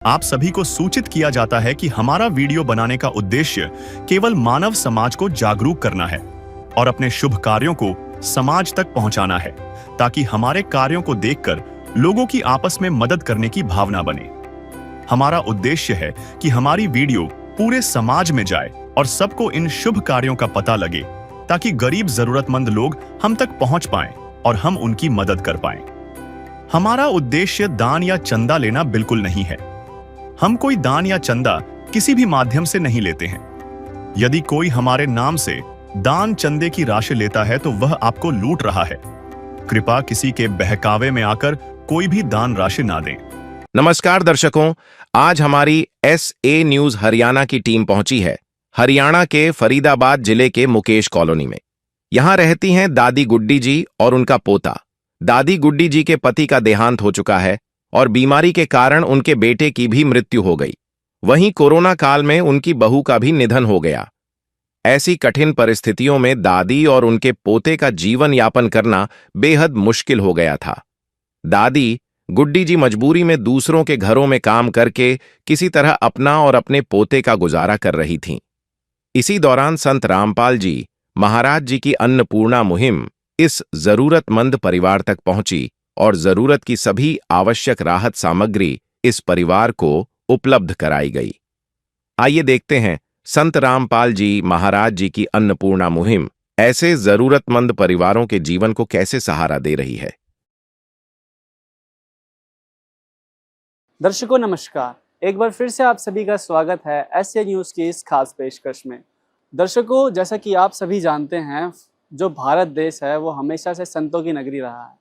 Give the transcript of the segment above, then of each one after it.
आप सभी को सूचित किया जाता है कि हमारा वीडियो बनाने का उद्देश्य केवल मानव समाज को जागरूक करना है और अपने शुभ कार्यों को समाज तक पहुंचाना है, ताकि हमारे कार्यों को देखकर लोगों की आपस में मदद करने की भावना बने। हमारा उद्देश्य है कि हमारी वीडियो पूरे समाज में जाए और सबको इन शुभ कार्यों का पता लगे, ताकि गरीब जरूरतमंद लोग हम तक पहुंच पाएं और हम उनकी मदद कर पाएं। हमारा उद्देश्य दान या चंदा लेना बिल्कुल नहीं है। हम कोई दान या चंदा किसी भी माध्यम से नहीं लेते हैं। यदि कोई हमारे नाम से दान चंदे की राशि लेता है तो वह आपको लूट रहा है। कृपया किसी के बहकावे में आकर कोई भी दान राशि ना दें। नमस्कार दर्शकों, आज हमारी SA न्यूज हरियाणा की टीम पहुंची है हरियाणा के फरीदाबाद जिले के मुकेश कॉलोनी में। यहां रहती हैं दादी गुड्डी जी और उनका पोता। दादी गुड्डी जी के पति का देहांत हो चुका है और बीमारी के कारण उनके बेटे की भी मृत्यु हो गई। वहीं कोरोना काल में उनकी बहू का भी निधन हो गया। ऐसी कठिन परिस्थितियों में दादी और उनके पोते का जीवन यापन करना बेहद मुश्किल हो गया था। दादी गुड्डी जी मजबूरी में दूसरों के घरों में काम करके किसी तरह अपना और अपने पोते का गुजारा कर रही थीं। इसी दौरान संत रामपाल जी महाराज जी की अन्नपूर्णा मुहिम इस जरूरतमंद परिवार तक पहुंची और जरूरत की सभी आवश्यक राहत सामग्री इस परिवार को उपलब्ध कराई गई। आइए देखते हैं संत रामपाल जी महाराज जी की अन्नपूर्णा मुहिम ऐसे जरूरतमंद परिवारों के जीवन को कैसे सहारा दे रही है। दर्शकों नमस्कार, एक बार फिर से आप सभी का स्वागत है SA न्यूज़ की इस खास पेशकश में। दर्शकों, जैसा कि आप सभी जानते हैं, जो भारत देश है वो हमेशा से संतों की नगरी रहा है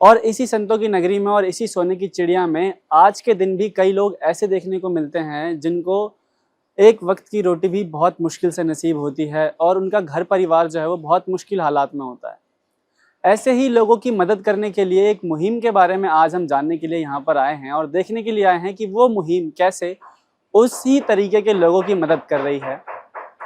और इसी संतों की नगरी में और इसी सोने की चिड़िया में आज के दिन भी कई लोग ऐसे देखने को मिलते हैं जिनको एक वक्त की रोटी भी बहुत मुश्किल से नसीब होती है और उनका घर परिवार जो है वो बहुत मुश्किल हालात में होता है। ऐसे ही लोगों की मदद करने के लिए एक मुहिम के बारे में आज हम जानने के लिए यहाँ पर आए हैं और देखने के लिए आए हैं कि वो मुहिम कैसे उसी तरीके के लोगों की मदद कर रही है।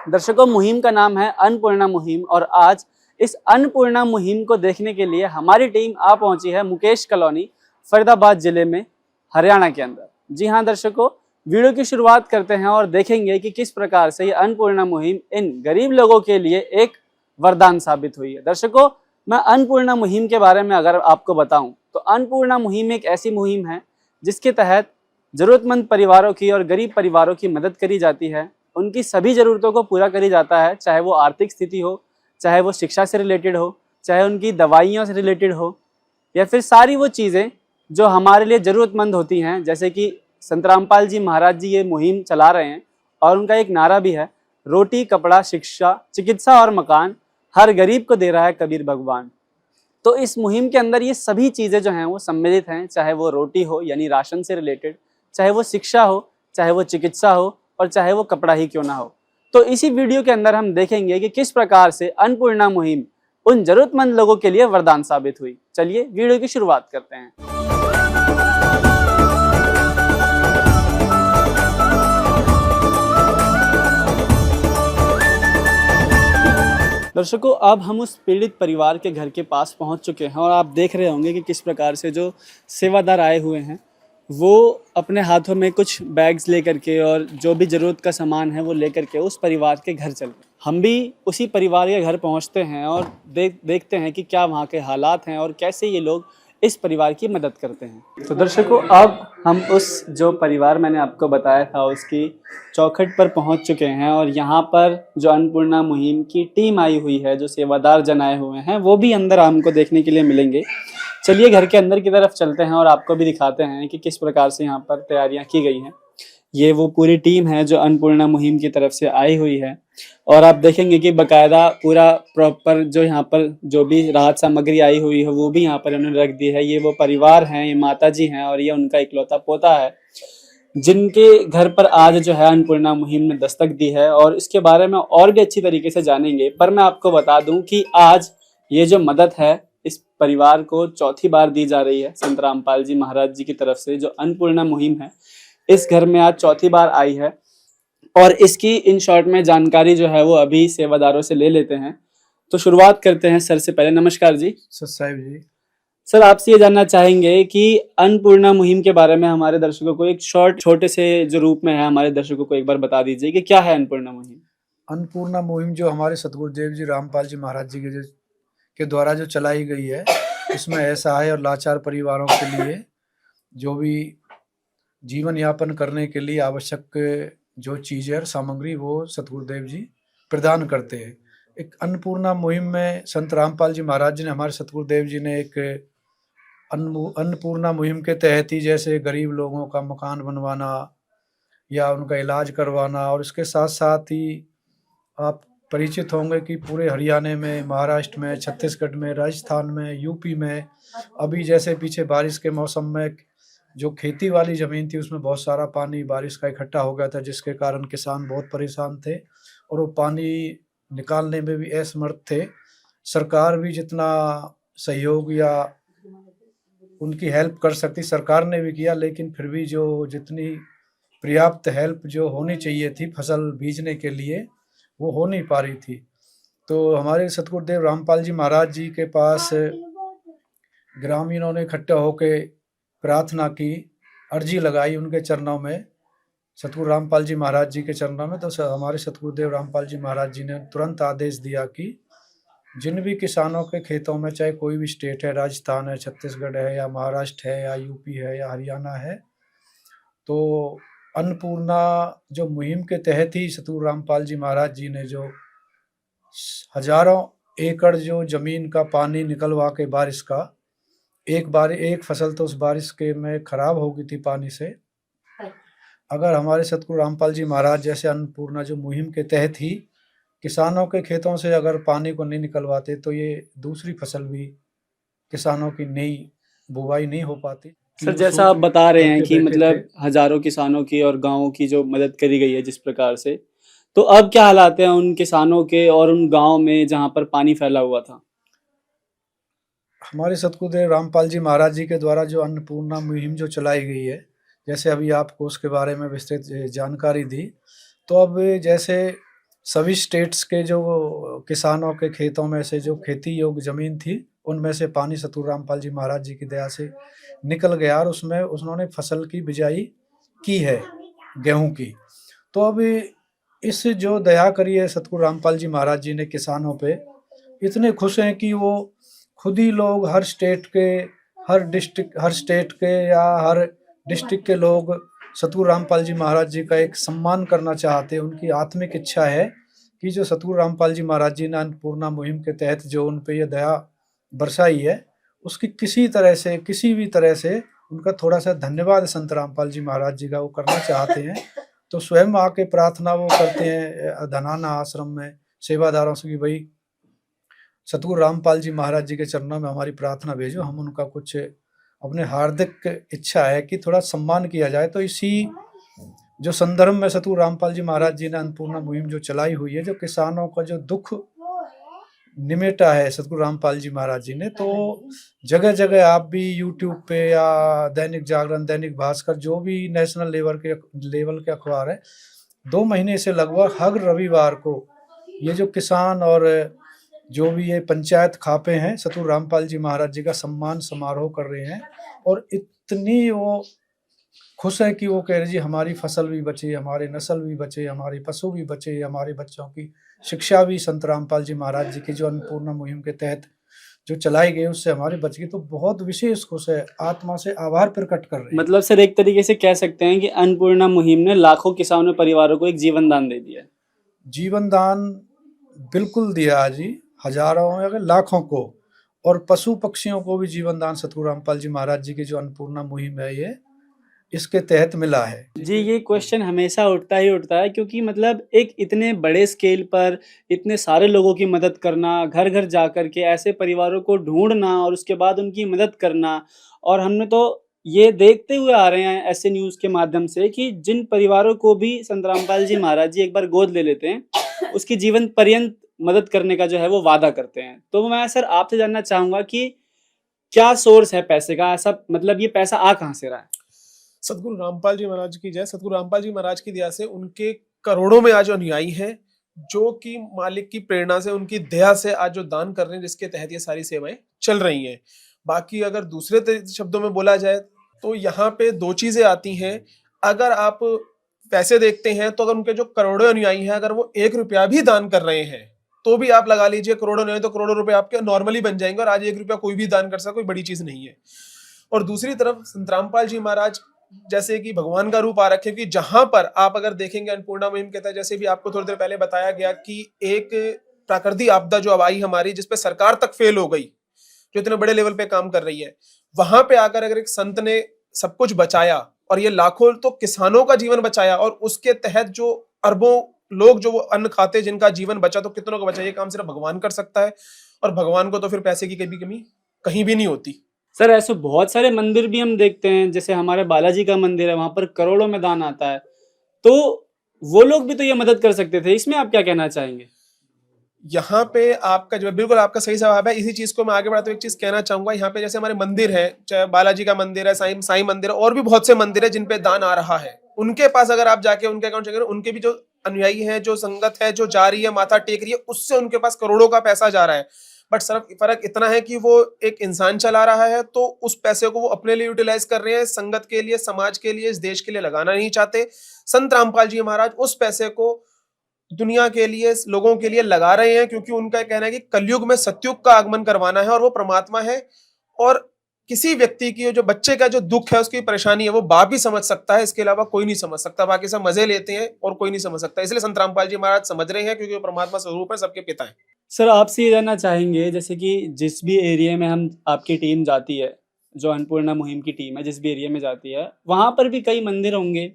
दर्शकों, मुहिम का नाम है अन्नपूर्णा मुहिम और आज इस अन्नपूर्णा मुहिम को देखने के लिए हमारी टीम आ पहुंची है मुकेश कॉलोनी, फरीदाबाद जिले में, हरियाणा के अंदर। जी हाँ दर्शकों, वीडियो की शुरुआत करते हैं और देखेंगे कि किस प्रकार से ये अन्नपूर्णा मुहिम इन गरीब लोगों के लिए एक वरदान साबित हुई है। दर्शकों, मैं अन्नपूर्णा मुहिम के बारे में अगर आपको बताऊं तो अन्नपूर्णा मुहिम एक ऐसी मुहिम है जिसके तहत जरूरतमंद परिवारों की और गरीब परिवारों की मदद करी जाती है। उनकी सभी ज़रूरतों को पूरा करी जाता है, चाहे वो आर्थिक स्थिति हो, चाहे वो शिक्षा से रिलेटेड हो, चाहे उनकी दवाइयों से रिलेटेड हो, या फिर सारी वो चीज़ें जो हमारे लिए ज़रूरतमंद होती हैं। जैसे कि संत रामपाल जी महाराज जी ये मुहिम चला रहे हैं और उनका एक नारा भी है, रोटी कपड़ा शिक्षा चिकित्सा और मकान हर गरीब को दे रहा है कबीर भगवान। तो इस मुहिम के अंदर ये सभी चीज़ें जो हैं वो सम्मिलित हैं, चाहे वो रोटी हो यानी राशन से रिलेटेड, चाहे वो शिक्षा हो, चाहे वो चिकित्सा हो और चाहे वो कपड़ा ही क्यों ना हो। तो इसी वीडियो के अंदर हम देखेंगे कि किस प्रकार से अन्नपूर्णा मुहिम उन जरूरतमंद लोगों के लिए वरदान साबित हुई। चलिए वीडियो की शुरुआत करते हैं। दर्शकों, अब हम उस पीड़ित परिवार के घर के पास पहुंच चुके हैं और आप देख रहे होंगे कि किस प्रकार से जो सेवादार आए हुए हैं वो अपने हाथों में कुछ बैग्स लेकर के और जो भी ज़रूरत का सामान है वो लेकर के उस परिवार के घर चल गए। हम भी उसी परिवार के घर पहुंचते हैं और देखते हैं कि क्या वहाँ के हालात हैं और कैसे ये लोग इस परिवार की मदद करते हैं। तो दर्शकों, अब हम उस जो परिवार मैंने आपको बताया था उसकी चौखट पर पहुंच चुके हैं और यहाँ पर जो अन्नपूर्णा मुहिम की टीम आई हुई है, जो सेवादार जन आए हुए हैं, वो भी अंदर हमको देखने के लिए मिलेंगे। चलिए घर के अंदर की तरफ चलते हैं और आपको भी दिखाते हैं कि किस प्रकार से यहाँ पर तैयारियाँ की गई हैं। ये वो पूरी टीम है जो अन्नपूर्णा मुहिम की तरफ से आई हुई है और आप देखेंगे कि बाकायदा पूरा प्रॉपर जो यहाँ पर जो भी राहत सामग्री आई हुई है वो भी यहाँ पर उन्होंने रख दी है। ये वो परिवार हैं, ये माता जी हैं और ये उनका इकलौता पोता है जिनके घर पर आज जो है अन्नपूर्णा मुहिम ने दस्तक दी है और इसके बारे में और भी अच्छी तरीके से जानेंगे। पर मैं आपको बता दूं कि आज ये जो मदद है इस परिवार को चौथी बार दी जा रही है संत रामपाल जी महाराज जी की तरफ से। जो अन्नपूर्णा मुहिम है इस घर में आज चौथी बार आई है और इसकी इन शॉर्ट में जानकारी जो है वो अभी सेवादारों से ले लेते हैं। तो शुरुआत करते हैं सर से। पहले नमस्कार जी। सर साहिब जी। सर आपसे ये जानना चाहेंगे कि अन्नपूर्णा मुहिम के बारे में हमारे दर्शकों को एक छोटे से जो रूप में है हमारे दर्शकों को एक बार बता दीजिए कि क्या है अन्नपूर्णा मुहिम। अन्नपूर्णा मुहिम जो हमारे सतगुरुदेव जी रामपाल जी महाराज जी के द्वारा जो चलाई गई है, इसमें असहाय और लाचार परिवारों के लिए जो भी जीवन यापन करने के लिए आवश्यक जो चीज़ें और सामग्री वो सतगुरुदेव जी प्रदान करते हैं। एक अन्नपूर्णा मुहिम में संत रामपाल जी महाराज जी ने, हमारे सतगुरुदेव जी ने एक अन्नपूर्णा मुहिम के तहत ही जैसे गरीब लोगों का मकान बनवाना या उनका इलाज करवाना, और इसके साथ साथ ही आप परिचित होंगे कि पूरे हरियाणा में, महाराष्ट्र में, छत्तीसगढ़ में, राजस्थान में, यूपी में अभी जैसे पीछे बारिश के मौसम में जो खेती वाली ज़मीन थी उसमें बहुत सारा पानी बारिश का इकट्ठा हो गया था, जिसके कारण किसान बहुत परेशान थे और वो पानी निकालने में भी असमर्थ थे। सरकार भी जितना सहयोग या उनकी हेल्प कर सकती सरकार ने भी किया, लेकिन फिर भी जो जितनी पर्याप्त हेल्प जो होनी चाहिए थी फसल बीजने के लिए वो हो नहीं पा रही थी। तो हमारे सतगुरुदेव रामपाल जी महाराज जी के पास ग्रामीणों ने इकट्ठा होकर प्रार्थना की, अर्जी लगाई उनके चरणों में, सतगुरु रामपाल जी महाराज जी के चरणों में। तो हमारे सतगुरुदेव रामपाल जी महाराज जी ने तुरंत आदेश दिया कि जिन भी किसानों के खेतों में, चाहे कोई भी स्टेट है, राजस्थान है, छत्तीसगढ़ है या महाराष्ट्र है या यूपी है या हरियाणा है, तो अन्नपूर्णा जो मुहिम के तहत ही सतगुरु रामपाल जी महाराज जी ने जो हजारों एकड़ जो जमीन का पानी निकलवा के बारिश का, एक फसल तो उस बारिश के में खराब हो गई थी पानी से। अगर हमारे सतगुरु रामपाल जी महाराज जैसे अन्नपूर्णा जो मुहिम के तहत ही किसानों के खेतों से अगर पानी को नहीं निकलवाते तो ये दूसरी फसल भी किसानों की नई बुवाई नहीं हो पाती। सर जैसा आप बता रहे हैं कि मतलब हजारों किसानों की और गाँवों की जो मदद करी गई है जिस प्रकार से, तो अब क्या हालात हैं उन किसानों के और उन गाँव में जहाँ पर पानी फैला हुआ था? हमारे सतगुरुदेव रामपाल जी महाराज जी के द्वारा जो अन्नपूर्णा मुहिम जो चलाई गई है, जैसे अभी आपको उसके बारे में विस्तृत जानकारी दी, तो अब जैसे सभी स्टेट्स के जो किसानों के खेतों में से जो खेती योग्य ज़मीन थी उनमें से पानी सतगुरु रामपाल जी महाराज जी की दया से निकल गया और उसमें उन्होंने फसल की बिजाई की है, गेहूं की। तो अब इस जो दया करी है सतगुरु रामपाल जी महाराज जी ने किसानों पे, इतने खुश हैं कि वो खुद ही लोग हर स्टेट के या हर डिस्ट्रिक्ट के लोग सतगुरु रामपाल जी महाराज जी का एक सम्मान करना चाहते हैं। उनकी आत्मिक इच्छा है कि जो सतगुरु रामपाल जी महाराज जी ने अन्नपूर्णा मुहिम के तहत जो उन पे ये दया बरसाई है, उसकी किसी भी तरह से उनका थोड़ा सा धन्यवाद संत रामपाल जी महाराज जी का वो करना चाहते हैं। तो स्वयं आके प्रार्थना वो करते हैं धनाना आश्रम में सेवादारों से कि भाई सतगुरु रामपाल जी महाराज जी के चरणों में हमारी प्रार्थना भेजो, हम उनका कुछ अपने हार्दिक इच्छा है कि थोड़ा सम्मान किया जाए। तो इसी जो संदर्भ में सतगुरु रामपाल जी महाराज जी ने अन्नपूर्णा मुहिम जो चलाई हुई है, जो किसानों का जो दुख निमेटा है सतगुरु रामपाल जी महाराज जी ने, तो जगह जगह आप भी यूट्यूब पे या दैनिक जागरण, दैनिक भास्कर, जो भी नेशनल लेवल के अखबार है, 2 महीने से लगभग हर रविवार को ये जो किसान और जो भी ये पंचायत खापे हैं सतगुरु रामपाल जी महाराज जी का सम्मान समारोह कर रहे हैं। और इतनी वो खुश है कि वो कह रहे जी हमारी फसल भी बचे, हमारे नस्ल भी बचे, हमारे पशु भी बचे, हमारे बच्चों की शिक्षा भी संत रामपाल जी महाराज जी की जो अन्नपूर्णा मुहिम के तहत जो चलाई गई उससे हमारी बच गई। तो बहुत विशेष खुश है, आत्मा से आभार प्रकट कर रहे हैं। मतलब सर एक तरीके से कह सकते हैं कि अन्नपूर्णा मुहिम ने लाखों किसानों परिवारों को एक जीवन दान दे दिया। जीवन दान बिल्कुल दिया जी, हजारों अगर लाखों को, और पशु पक्षियों को भी जीवन दान सतगुरु रामपाल जी महाराज जी की जो अन्नपूर्णा मुहिम है ये इसके तहत मिला है। जी ये क्वेश्चन हमेशा उठता है क्योंकि मतलब एक इतने बड़े स्केल पर इतने सारे लोगों की मदद करना, घर घर जाकर के ऐसे परिवारों को ढूंढना और उसके बाद उनकी मदद करना, और हमने तो ये देखते हुए आ रहे हैं ऐसे न्यूज़ के माध्यम से कि जिन परिवारों को भी संत रामपाल जी महाराज जी एक बार गोद ले लेते हैं उसकी जीवन पर्यंत मदद करने का जो है वो वादा करते हैं। तो मैं सर आपसे जानना चाहूँगा कि क्या सोर्स है पैसे का, ऐसा मतलब ये पैसा आ कहाँ से रहा है? सतगुरु रामपाल जी महाराज की जय। सतगुरु रामपाल जी महाराज की दया से उनके करोड़ों में आज अनुयायी हैं जो कि मालिक की प्रेरणा से, उनकी दया से आज जो दान कर रहे हैं, जिसके तहत ये सारी सेवाएं चल रही हैं। बाकी अगर दूसरे शब्दों में बोला जाए तो यहाँ पे दो चीजें आती हैं। अगर आप पैसे देखते हैं तो अगर उनके जो करोड़ों अनुयायी हैं, अगर वो 1 रुपया भी दान कर रहे हैं तो भी आप लगा लीजिए करोड़ों नहीं तो करोड़ों रुपए आपके नॉर्मली बन जाएंगे, और आज 1 रुपया कोई भी दान कर सकता, कोई बड़ी चीज नहीं है। और दूसरी तरफ संत रामपाल जी महाराज जैसे कि भगवान का रूप आ रखे, कि जहां पर आप अगर देखेंगे अन्नपूर्णा मुहिम के तहत, जैसे भी आपको थोड़ी देर पहले बताया गया कि एक प्राकृतिक आपदा जो अब आई हमारी, जिसपे सरकार तक फेल हो गई, जो इतने बड़े लेवल पे काम कर रही है, वहां पे आकर अगर एक संत ने सब कुछ बचाया और ये लाखों तो किसानों का जीवन बचाया, और उसके तहत जो अरबों लोग जो वो अन्न खाते जिनका जीवन बचा, तो कितनों का बचा, ये काम सिर्फ भगवान कर सकता है। और भगवान को तो फिर पैसे की कभी कमी कहीं भी नहीं होती। सर ऐसे बहुत सारे मंदिर भी हम देखते हैं, जैसे हमारे बालाजी का मंदिर है, वहां पर करोड़ों में दान आता है, तो वो लोग भी तो ये मदद कर सकते थे। इसमें आप क्या कहना चाहेंगे? यहाँ पे आपका जो बिल्कुल आपका सही जवाब है। इसी चीज को मैं आगे बढ़ाते हुए एक चीज कहना चाहूंगा। यहाँ पे जैसे हमारे मंदिर है, चाहे बालाजी का मंदिर है, साईं मंदिर है, और भी बहुत से मंदिर है जिन पे दान आ रहा है। उनके पास अगर आप जाके उनके अकाउंट चेक करें, उनके भी जो अनुयायी है, जो संगत है, जो जा रही है, माथा टेक रही है, उससे उनके पास करोड़ों का पैसा जा रहा है। बट सिर्फ फर्क इतना है कि वो एक इंसान चला रहा है, तो उस पैसे को वो अपने लिए यूटिलाइज कर रहे हैं, संगत के लिए, समाज के लिए, इस देश के लिए लगाना नहीं चाहते। संत रामपाल जी महाराज उस पैसे को दुनिया के लिए, लोगों के लिए लगा रहे हैं, क्योंकि उनका कहना है कि कलयुग में सतयुग का आगमन करवाना है, और वो परमात्मा है। और किसी व्यक्ति की जो बच्चे का जो दुख है, उसकी परेशानी है, वो बाप ही समझ सकता है, इसके अलावा कोई नहीं समझ सकता। बाकी सब मजे लेते हैं और कोई नहीं समझ सकता। इसलिए संत रामपाल जी महाराज समझ रहे हैं, क्योंकि वो परमात्मा स्वरूप है, सबके पिता है। सर आपसे ये जानना चाहेंगे, जैसे कि जिस भी एरिया में हम आपकी टीम जाती है, जो अन्नपूर्णा मुहिम की टीम है, जिस भी एरिया में जाती है, वहाँ पर भी कई मंदिर होंगे,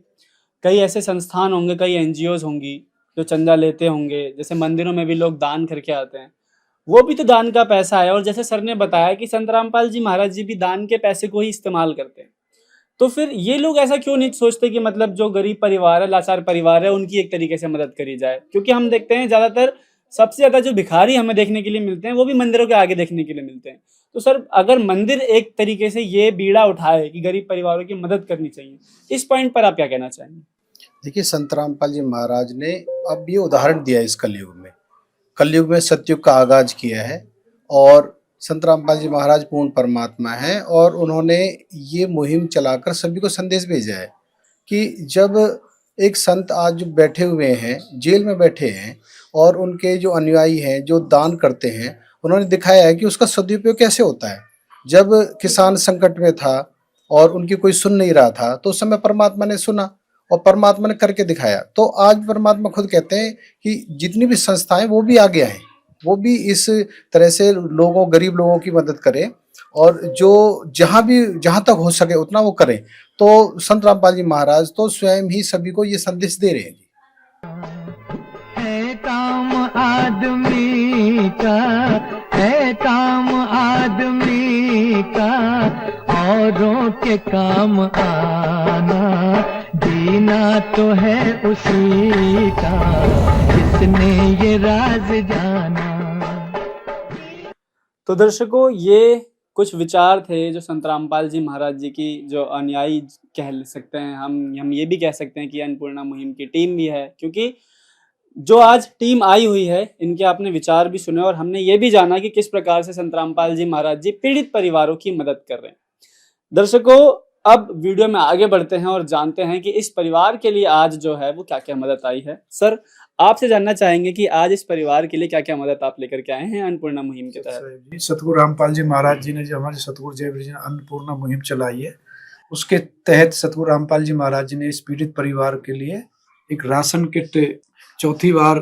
कई ऐसे संस्थान होंगे, कई एनजीओज होंगी जो चंदा लेते होंगे। जैसे मंदिरों में भी लोग दान करके आते हैं, वो भी तो दान का पैसा है। और जैसे सर ने बताया कि संत रामपाल जी महाराज जी भी दान के पैसे को ही इस्तेमाल करते हैं, तो फिर ये लोग ऐसा क्यों नहीं सोचते कि मतलब जो गरीब परिवार है, लाचार परिवार है, उनकी एक तरीके से मदद करी जाए? क्योंकि हम देखते हैं ज्यादातर सबसे ज्यादा जो भिखारी हमें देखने के लिए मिलते हैं, वो भी मंदिरों के आगे देखने के लिए मिलते हैं। तो सर अगर मंदिर एक तरीके से ये बीड़ा उठाए कि गरीब परिवारों की मदद करनी चाहिए, इस पॉइंट पर आप क्या कहना चाहेंगे? देखिए, संत रामपाल जी महाराज ने अब ये उदाहरण दिया है इस कलयुग में सतयुग का आगाज किया है। और संत रामपाल जी महाराज पूर्ण परमात्मा हैं, और उन्होंने ये मुहिम चलाकर सभी को संदेश भेजा है कि जब एक संत आज जो बैठे हुए हैं, जेल में बैठे हैं, और उनके जो अनुयायी हैं, जो दान करते हैं, उन्होंने दिखाया है कि उसका सदुपयोग कैसे होता है। जब किसान संकट में था और उनकी कोई सुन नहीं रहा था, तो उस समय परमात्मा ने सुना और परमात्मा ने करके दिखाया। तो आज परमात्मा खुद कहते हैं कि जितनी भी संस्थाएं, वो भी आगे आए, वो भी इस तरह से लोगों, गरीब लोगों की मदद करें, और जो जहां तक हो सके उतना वो करें। तो संत रामपाल जी महाराज तो स्वयं ही सभी को ये संदेश दे रहे हैं। है काम आदमी का, है काम आदमी का, औरों के काम आना, जीना तो है उसी का, जिसने ये राज जाना। तो दर्शकों, ये कुछ विचार थे जो संत रामपाल जी महाराज जी की जो अनुयायी कह सकते हैं, हम ये भी कह सकते हैं कि अन्नपूर्णा मुहिम की टीम भी है, क्योंकि जो आज टीम आई हुई है, इनके आपने विचार भी सुने और हमने ये भी जाना कि किस प्रकार से संत रामपाल जी महाराज जी पीड़ित परिवारों की मदद कर रहे हैं। दर्शकों, अब वीडियो में आगे बढ़ते हैं और जानते हैं कि इस परिवार के लिए आज जो है वो क्या क्या मदद आई है। सर, आपसे जानना चाहेंगे कि आज इस परिवार के लिए क्या क्या मदद आप लेकर के आए हैं अन्नपूर्णा मुहिम के तहत? सतगुरु रामपाल जी महाराज जी ने जो हमारे सतगुरु जय जी ने अन्नपूर्णा मुहिम चलाई है, उसके तहत सतगुरु रामपाल जी महाराज जी ने इस पीड़ित परिवार के लिए एक राशन किट चौथी बार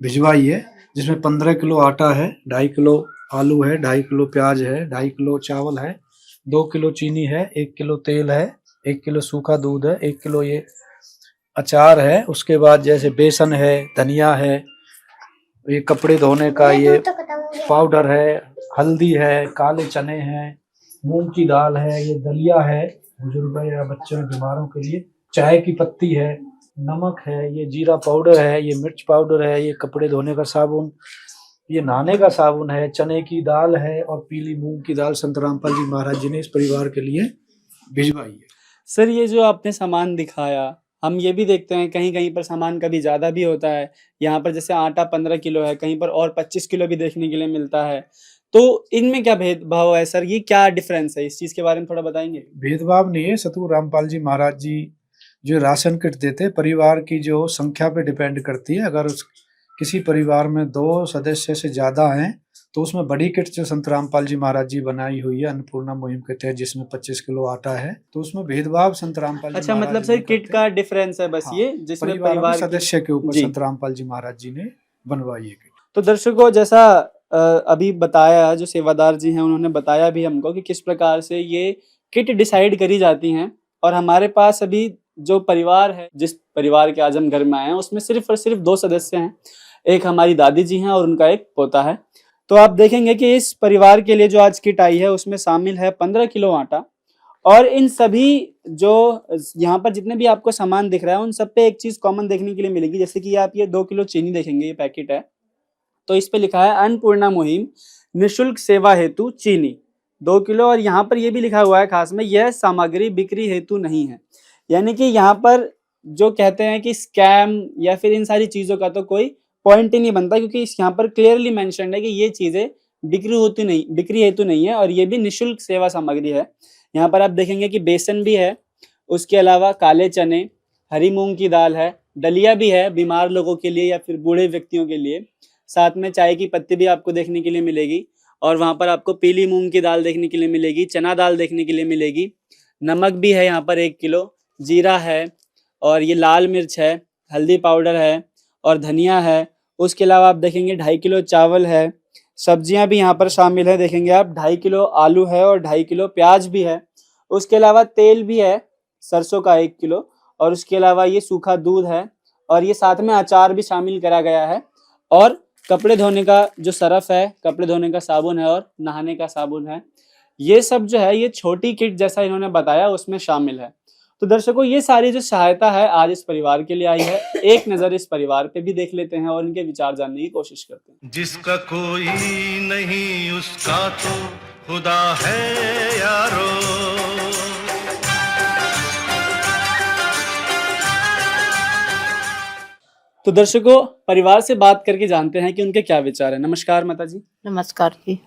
भिजवाई है, जिसमें 15 किलो आटा है, 2.5 किलो आलू है, 2.5 किलो प्याज है, 2.5 किलो चावल है, 2 किलो चीनी है, 1 किलो तेल है, 1 किलो सूखा दूध है, 1 किलो ये अचार है। उसके बाद जैसे बेसन है, धनिया है, ये कपड़े धोने का ये पाउडर है, हल्दी है, काले चने हैं, मूंग की दाल है, ये दलिया है बुजुर्ग या बच्चों बीमारों के लिए, चाय की पत्ती है, नमक है, ये जीरा पाउडर है, ये मिर्च पाउडर है, ये कपड़े धोने का साबुन, ये नहाने का साबुन है, चने की दाल है और पीली मूंग की दाल संत रामपाल जी महाराज जी ने इस परिवार के लिए भिजवाई है। सर, ये जो आपने सामान दिखाया, हम ये भी देखते हैं कहीं कहीं पर सामान कभी ज़्यादा भी होता है। यहाँ पर जैसे आटा 15 किलो है, कहीं पर और 25 किलो भी देखने के लिए मिलता है। तो इनमें क्या भेदभाव है सर, ये क्या डिफरेंस है, इस चीज के बारे में थोड़ा बताएंगे? भेदभाव नहीं है। सतगुरु रामपाल जी महाराज जी जो राशन किट देते, परिवार की जो संख्या पे डिपेंड करती है। अगर किसी परिवार में 2 सदस्य से ज्यादा हैं तो उसमें बड़ी किट जो संत रामपाल जी महाराज जी बनाई हुई है अन्नपूर्णा मुहिम के तहत, जिसमें 25 किलो आटा है, तो उसमें भेदभाव संत रामपाल जी अच्छा, महाराज मतलब जी सर नहीं किट करते। का डिफरेंस है बस हाँ, ये, जिसमें परिवार परिवार के सदस्य के ऊपर जी। संत रामपाल जी महाराज जी ने बनवाई है किट। तो दर्शकों, जैसा अभी बताया, जो सेवादार जी हैं उन्होंने बताया भी हमको कि किस प्रकार से ये किट डिसाइड करी जाती हैं। और हमारे पास अभी जो परिवार है, जिस परिवार के आज हम घर में आए हैं, उसमें सिर्फ और सिर्फ 2 सदस्य हैं। एक हमारी दादी जी हैं और उनका एक पोता है। तो आप देखेंगे कि इस परिवार के लिए जो आज किट आई है उसमें शामिल है 15 किलो आटा। और इन सभी जो यहाँ पर जितने भी आपको सामान दिख रहा है, उन सब पे एक चीज कॉमन देखने के लिए मिलेगी। जैसे कि आप ये 2 किलो चीनी देखेंगे, ये पैकेट है, तो इस पे लिखा है अन्नपूर्णा मुहिम निःशुल्क सेवा हेतु चीनी 2 किलो। और यहाँ पर ये भी लिखा हुआ है खास में, यह सामग्री बिक्री हेतु नहीं है। यानी कि यहाँ पर जो कहते हैं कि स्कैम या फिर इन सारी चीजों का तो कोई पॉइंट ही नहीं बनता, क्योंकि यहाँ पर क्लियरली मेंशन्ड है कि ये चीजें बिक्री हेतु नहीं है, और ये भी निःशुल्क सेवा सामग्री है। यहाँ पर आप देखेंगे कि बेसन भी है, उसके अलावा काले चने, हरी मूंग की दाल है, दलिया भी है बीमार लोगों के लिए या फिर बूढ़े व्यक्तियों के लिए। साथ में चाय की पत्ती भी आपको देखने के लिए मिलेगी, और वहाँ पर आपको पीली मूंग की दाल देखने के लिए मिलेगी, चना दाल देखने के लिए मिलेगी। नमक भी है यहाँ पर 1 किलो, जीरा है, और ये लाल मिर्च है, हल्दी पाउडर है, और धनिया है। उसके अलावा आप देखेंगे 2.5 किलो चावल है। सब्जियां भी यहाँ पर शामिल है, देखेंगे आप 2.5 किलो आलू है और 2.5 किलो प्याज भी है। उसके अलावा तेल भी है सरसों का 1 किलो, और उसके अलावा ये सूखा दूध है, और ये साथ में अचार भी शामिल करा गया है। और कपड़े धोने का जो सरफ है, कपड़े धोने का साबुन है, और नहाने का साबुन है। ये सब जो है, ये छोटी किट जैसा इन्होंने बताया उसमें शामिल है। तो दर्शकों, ये सारी जो सहायता है आज इस परिवार के लिए आई है। एक नजर इस परिवार पे भी देख लेते हैं और इनके विचार जानने की कोशिश करते हैं। जिसका कोई नहीं उसका तो खुदा है यारो। तो दर्शकों, परिवार से बात करके जानते हैं कि उनके क्या विचार है। नमस्कार माता जी। नमस्कार जी।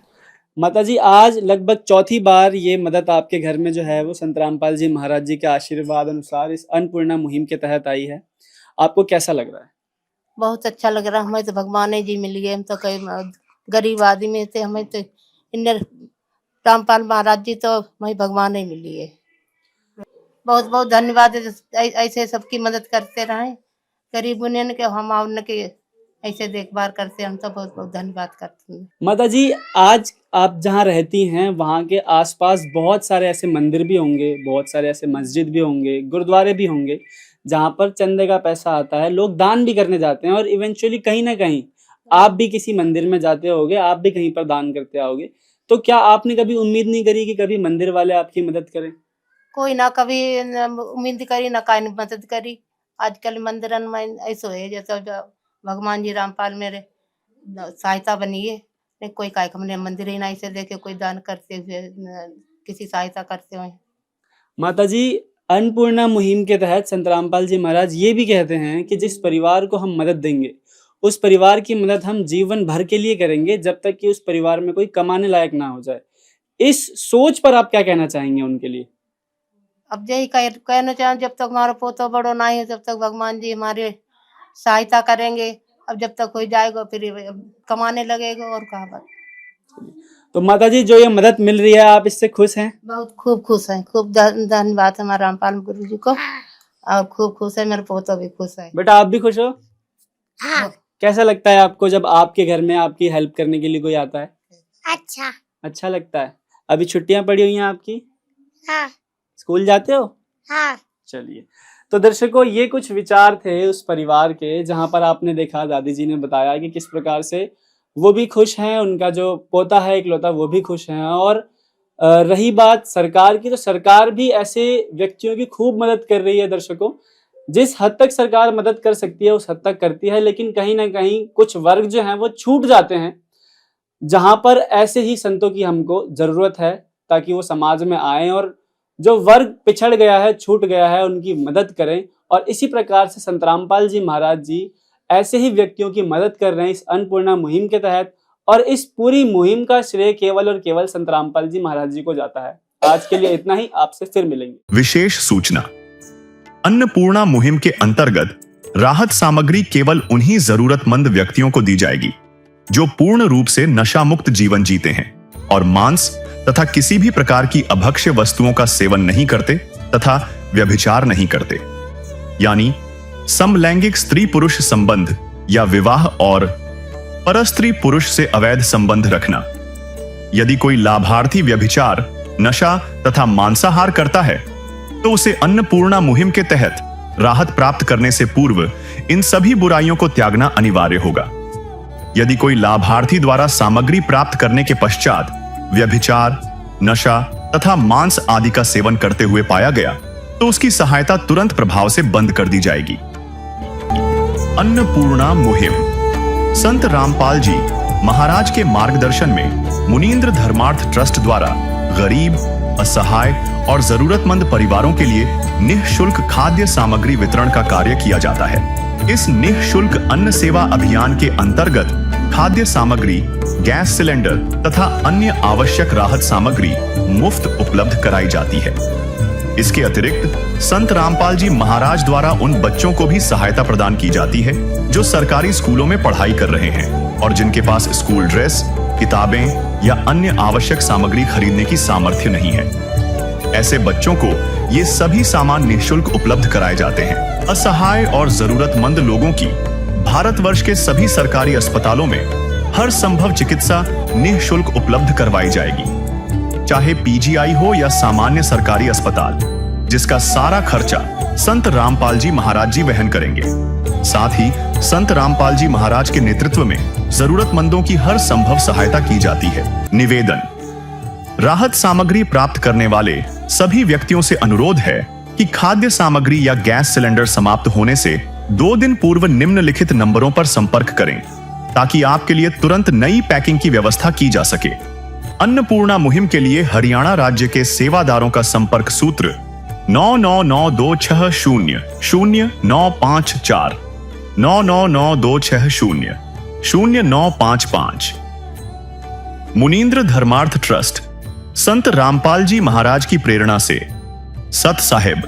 माता जी, आज लगभग चौथी बार ये मदद आपके घर में जो है वो संत रामपाल जी महाराज जी के आशीर्वाद अनुसार इस अन्नपूर्णा मुहिम के तहत आई है। आपको कैसा लग रहा है? बहुत अच्छा लग रहा है। हमें तो भगवान जी मिल गए। हम तो कई गरीब आदमी थे, हमें तो इन रामपाल महाराज जी तो हमें भगवान ही मिली है। बहुत बहुत धन्यवाद। ऐसे सबकी मदद करते रहे, गरीब उन्हें के हम उनके ऐसे देखभाल करते, हम तो बहुत बहुत धन्यवाद करते हैं। माता जी, आज आप जहाँ रहती हैं वहाँ के आसपास बहुत सारे ऐसे मंदिर भी होंगे, बहुत सारे ऐसे मस्जिद भी होंगे, गुरुद्वारे भी होंगे, जहाँ पर चंदे का पैसा आता है, लोग दान भी करने जाते हैं, और इवेंचुअली कहीं ना कहीं आप भी किसी मंदिर में जाते होगे, आप भी कहीं पर दान करते आओगे। तो क्या आपने कभी उम्मीद नहीं करी कि कभी मंदिर वाले आपकी मदद करें? कोई ना कभी उम्मीद करी ना काई मदद करी। आजकल मंदिरन में ऐसो है जैसे भगवान जी रामपाल मेरे सहायता बनी है। नहीं कोई काय हमने मंदिर ही नहीं से देखे कोई दान करते हुए किसी सहायता करते हुए। माता जी, अन्नपूर्णा मुहिम के तहत संत रामपाल जी महाराज ये भी कहते हैं कि जिस परिवार को हम मदद देंगे, उस परिवार की मदद हम जीवन भर के लिए करेंगे, जब तक कि उस परिवार में कोई कमाने लायक ना हो जाए। इस सोच पर आप क्या कहना चाहेंगे उनके लिए? अब यही कहना चाहें, जब तक हमारा पोता बड़ो नहीं है तब तक भगवान जी हमारे सहायता करेंगे। अब जब तक हो जाएगा फिर कमाने लगेगा, और कहा बात। तो माता जी, जो ये मदद मिल रही है, आप इससे खुश हैं? बहुत खूब खुश है, खूब धन्यवाद हमारे रामपाल गुरु जी को, और खूब खुश है। मेरा पोता भी खुश है। बेटा, आप भी खुश हो? हाँ। कैसा लगता है आपको जब आपके घर में आपकी हेल्प करने के लिए कोई आता है? अच्छा। अच्छा लगता है। अभी छुट्टियां पड़ी हुई हैं आपकी? हाँ। स्कूल जाते हो? हाँ। चलिए, तो दर्शकों, ये कुछ विचार थे उस परिवार के, जहां पर आपने देखा दादी जी ने बताया कि किस प्रकार से वो भी खुश हैं, उनका जो पोता है इकलौता वो भी खुश हैं। और रही बात सरकार की, तो सरकार भी ऐसे व्यक्तियों की खूब मदद कर रही है। दर्शकों, जिस हद तक सरकार मदद कर सकती है उस हद तक करती है, लेकिन कहीं ना कहीं कुछ वर्ग जो हैं वो छूट जाते हैं, जहां पर ऐसे ही संतों की हमको जरूरत है, ताकि वो समाज में आए और जो वर्ग पिछड़ गया है, छूट गया है, उनकी मदद करें। और इसी प्रकार से संत रामपाल जी महाराज जी ऐसे ही व्यक्तियों की मदद कर रहे हैं इस अन्नपूर्णा मुहिम के तहत। और इस पूरी मुहिम का श्रेय केवल और केवल संत रामपाल जी महाराज जी को जाता है। आज के लिए इतना ही, आपसे फिर मिलेंगे। विशेष सूचना, अन्नपूर्णा मुहिम के अंतर्गत राहत सामग्री केवल उन्हीं जरूरतमंद व्यक्तियों को दी जाएगी जो पूर्ण रूप से नशा मुक्त जीवन जीते हैं और मांस तथा किसी भी प्रकार की अभक्ष्य वस्तुओं का सेवन नहीं करते तथा व्यभिचार नहीं करते, यानी समलैंगिक स्त्री पुरुष संबंध या विवाह और परस्त्री पुरुष से अवैध संबंध रखना। यदि कोई लाभार्थी व्यभिचार, नशा तथा मांसाहार करता है तो उसे अन्नपूर्णा मुहिम के तहत राहत प्राप्त करने से पूर्व इन सभी बुराइयों को त्यागना अनिवार्य होगा। यदि कोई लाभार्थी द्वारा सामग्री प्राप्त करने के पश्चात व्यभिचार, नशा तथा मांस आदि का सेवन करते हुए पाया गया तो उसकी सहायता तुरंत प्रभाव से बंद कर दी जाएगी। अन्नपूर्णा मुहिम संत रामपाल जी महाराज के मार्गदर्शन में मुनींद्र धर्मार्थ ट्रस्ट द्वारा गरीब, असहाय और जरूरतमंद परिवारों के लिए निःशुल्क खाद्य सामग्री वितरण का कार्य किया जाता है। इस निःशुल्क अन्न सेवा अभियान के अंतर्गत खाद्य सामग्री, गैस सिलेंडर तथा अन्य आवश्यक राहत सामग्री मुफ्त उपलब्ध कराई जाती है। इसके अतिरिक्त संत रामपाल जी महाराज द्वारा उन बच्चों को भी सहायता प्रदान की जाती है जो सरकारी स्कूलों में पढ़ाई कर रहे हैं और जिनके पास स्कूल ड्रेस, किताबें या अन्य आवश्यक सामग्री खरीदने की सामर्थ्य नहीं है। ऐसे बच्चों को ये सभी सामान निःशुल्क उपलब्ध कराए जाते हैं। असहाय और जरूरतमंद लोगों की भारतवर्ष के सभी सरकारी अस्पतालों में हर संभव चिकित्सा निःशुल्क उपलब्ध करवाई जाएगी, चाहे पीजीआई हो या सामान्य सरकारी अस्पताल, जिसका सारा खर्चा संत रामपाल जी महाराज जी वहन करेंगे। साथ ही संत रामपाल जी महाराज के नेतृत्व में जरूरतमंदों की हर संभव सहायता की जाती है। निवेदन, राहत सामग्री प्राप्त करने वाले सभी व्यक्तियों से अनुरोध है कि खाद्य सामग्री या गैस सिलेंडर समाप्त होने से 2 दिन पूर्व निम्नलिखित नंबरों पर संपर्क करें ताकि आपके लिए तुरंत नई पैकिंग की व्यवस्था की जा सके। अन्नपूर्णा मुहिम के लिए हरियाणा राज्य के सेवादारों का संपर्क सूत्र 9992600954 9992600955। मुनींद्र धर्मार्थ ट्रस्ट संत रामपाल जी महाराज की प्रेरणा से सत साहिब